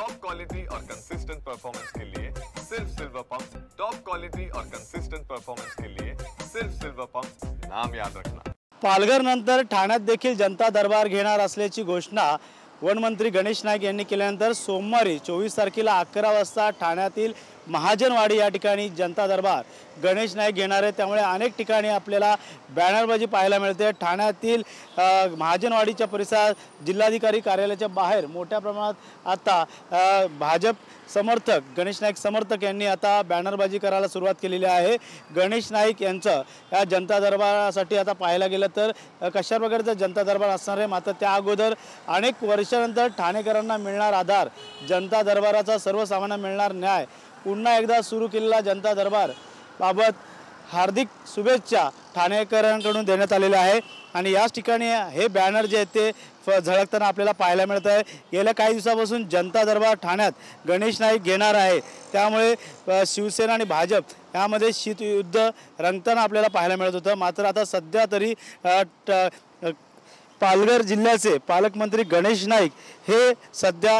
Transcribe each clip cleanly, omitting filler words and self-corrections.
Top quality और consistent performance के लिए सिर्फ सिल्वर पंप। टॉप क्वालिटी और कंसिस्टेंट परफॉर्मेंस के लिए सिर्फ सिल्वर पंप, नाम याद रखना। पालघर नंतर ठाण्यात देखील जनता दरबार घेणार असल्याची घोषणा वनमंत्री गणेश नाईक यांनी केल्यानंतर सोमवारी 24 तारखेला 11 वाजता ठाण्यातील महाजनवाडी या ठिकाणी जनता दरबार गणेश नाईक घेणार आहे। त्यामुळे अनेक ठिकाणी आपल्याला बॅनरबाजी पाहायला मिळते। ठाण्यातील महाजनवाडीच्या परिसरात जिल्हाधिकारी कार्यालयाच्या बाहेर मोठ्या प्रमाणात आता भाजप समर्थक गणेश नाईक समर्थक यांनी आता बॅनरबाजी करायला सुरुवात केलेली आहे। गणेश नाईक यांचं या जनता दरबारासाठी आता पाहायला गेलं तर कशा प्रकारचा जनता दरबार असणार आहे, मात्र त्या अगोदर अनेक वर्षानंतर ठाणेकरांना मिळणार आधार, जनता दरबाराचा सर्वसामान्यांना मिळणार न्याय, पुन्हा एकदा सुरू केलेला जनता दरबार बाबत हार्दिक शुभेच्छा ठाणेकरांकडून देण्यात आलेल्या आहे। आणि याच ठिकाणी हे बॅनर जे आहेत ते झळकताना आपल्याला पाहायला मिळत आहे। गेल्या काही दिवसापासून जनता दरबार ठाण्यात गणेश नाईक घेणार आहे, त्यामुळे शिवसेना आणि भाजप यामध्ये शीतयुद्ध रंगताना आपल्याला पाहायला मिळत होतं। मात्र आता सध्या तरी पालघर जिल्ह्याचे पालकमंत्री गणेश नाईक हे सध्या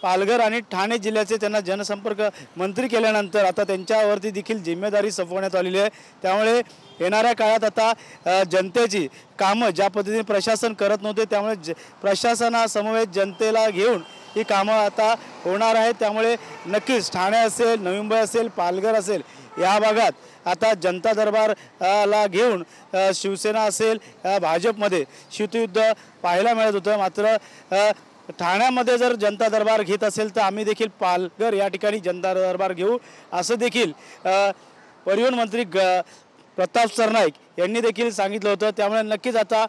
पालघर आणि ठाणे जिल्ह्याचे त्यांना जनसंपर्क मंत्री केल्यानंतर आता त्यांच्यावरती देखील जिम्मेदारी सोपवण्यात आलेली आहे। त्यामुळे येणाऱ्या काळात आता जनतेची कामं ज्या पद्धतीने प्रशासन करत नव्हते, त्यामुळे प्रशासनासमवेत जनतेला घेऊन ही कामं आता होणार आहेत। त्यामुळे नक्कीच ठाणे असेल, नवी मुंबई असेल, पालघर असेल या भागात आता जनता दरबारला घेऊन शिवसेना असेल भाजपमध्ये शीतयुद्ध पाहायला मिळत होतं। मात्र ठाण्यामध्ये जर जनता दरबार घेत असेल तर आम्ही देखील पालघर या ठिकाणी जनता दरबार घेऊ असं देखील परिवहन मंत्री प्रताप सरनाईक यांनी देखील सांगितलं होतं। त्यामुळे नक्कीच आता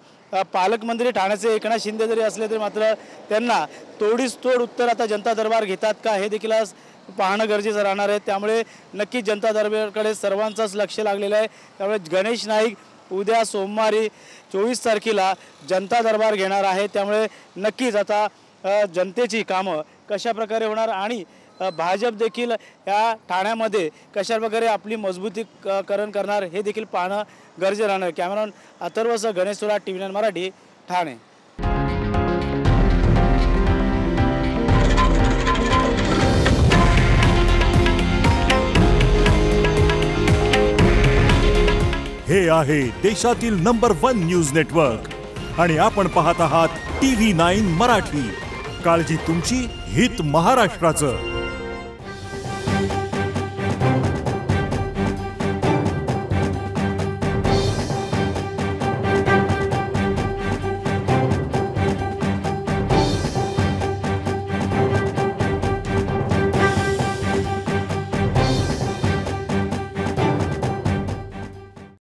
पालकमंत्री ठाण्याचे एकनाथ शिंदे जरी असले तरी मात्र त्यांना तोडीस तोड उत्तर आता जनता दरबार घेतात का हे देखील आज पाहणं गरजेचं राहणार आहे। त्यामुळे नक्कीच जनता दरबारकडे सर्वांचंच लक्ष लागलेलं आहे। त्यामुळे गणेश नाईक उद्या सोमवारी 24 तारखेला जनता दरबार घेणार आहे। त्यामुळे नक्कीच आता जनतेची कामं कशा प्रकारे होणार आणि भाजप देखील या ठाण्यामध्ये कशा प्रकारे आपली मजबूतीकरण करणार हे देखील पाहणं गरजेचं राहणार। कॅमेरामॅन अथर्वसह गणेश सोरा, TV9 मराठी, ठाणे। हे आहे देशातील नंबर 1 न्यूज नेटवर्क आणि आपण पाहत आहात TV9 मराठी। काळजी तुमची, हित महाराष्ट्राचं।